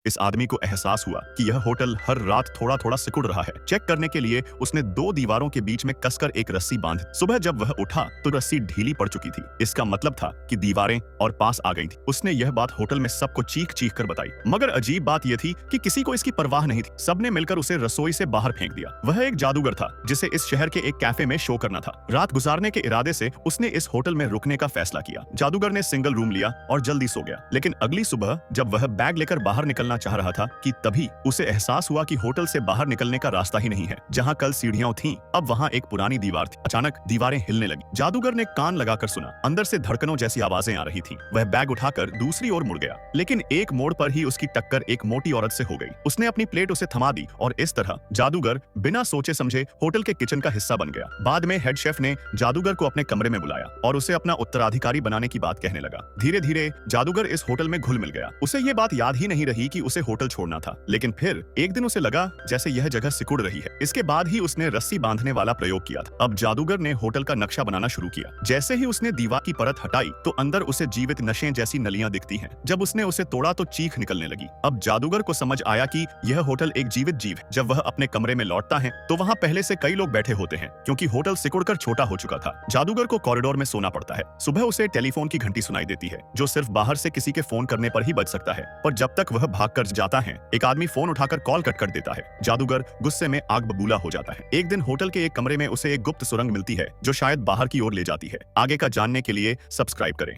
इस आदमी को एहसास हुआ कि यह होटल हर रात थोड़ा थोड़ा सिकुड़ रहा है। चेक करने के लिए उसने दो दीवारों के बीच में कसकर एक रस्सी बांध। सुबह जब वह उठा तो रस्सी ढीली पड़ चुकी थी। इसका मतलब था कि दीवारें और पास आ गई थी। उसने यह बात होटल में सबको चीख चीख कर बताई, मगर अजीब बात यह थी कि किसी को इसकी परवाह नहीं थी। सबने मिलकर उसे रसोई से बाहर फेंक दिया। वह एक जादूगर था जिसे इस शहर के एक कैफे में शो करना था। रात गुजारने के इरादे से उसने इस होटल में रुकने का फैसला किया। जादूगर ने सिंगल रूम लिया और जल्दी सो गया। लेकिन अगली सुबह जब वह बैग लेकर बाहर निकलना चाह रहा था कि तभी उसे एहसास हुआ कि होटल से बाहर निकलने का रास्ता ही नहीं है। जहाँ कल सीढ़ियां थीं, अब वहाँ एक पुरानी दीवार थी। अचानक दीवारें हिलने लगी। जादूगर ने कान लगाकर सुना। अंदर से धड़कनों जैसी आवाजें आ रही थीं। वह बैग उठाकर दूसरी ओर मुड़ गया, लेकिन एक मोड़ पर ही उसकी टक्कर एक मोटी औरत से हो गई। उसने अपनी प्लेट उसे थमा दी और इस तरह जादूगर बिना सोचे समझे होटल के किचन का हिस्सा बन गया। बाद में हेड शेफ ने जादूगर को अपने कमरे में बुलाया और उसे अपना उत्तराधिकारी बनाने की बात कहने लगा। धीरे धीरे जादूगर इस होटल में घुल मिल गया। उसे ये बात याद ही नहीं रही कि उसे होटल छोड़ना था, लेकिन फिर एक दिन उसे लगा जैसे यह जगह सिकुड़ रही है। इसके बाद ही उसने रस्सी बांधने वाला प्रयोग किया था। अब जादूगर ने होटल का नक्शा बनाना शुरू किया। जैसे ही उसने दीवार की परत हटाई तो अंदर उसे जीवित नशें जैसी नलियां दिखती हैं। जब उसने उसे तोड़ा तो चीख निकलने लगी। अब जादूगर को समझ आया कि यह होटल एक जीवित जीव है। जब वह अपने कमरे में लौटता है तो वहाँ पहले से कई लोग बैठे होते हैं, क्योंकि होटल सिकुड़कर छोटा हो चुका था। जादूगर को कॉरिडोर में सोना पड़ता है। सुबह उसे टेलीफोन की घंटी सुनाई देती है, जो सिर्फ बाहर से किसी के फोन करने पर ही बज सकता है। पर जब तक वह भागकर जाता है, एक आदमी फोन उठाकर कॉल कट कर देता है। जादूगर गुस्से में आग बबूला हो जाता है। एक दिन होटल के एक कमरे में उसे एक गुप्त सुरंग मिलती है, जो शायद बाहर की ओर ले जाती है। आगे का जानने के लिए सब्सक्राइब करें।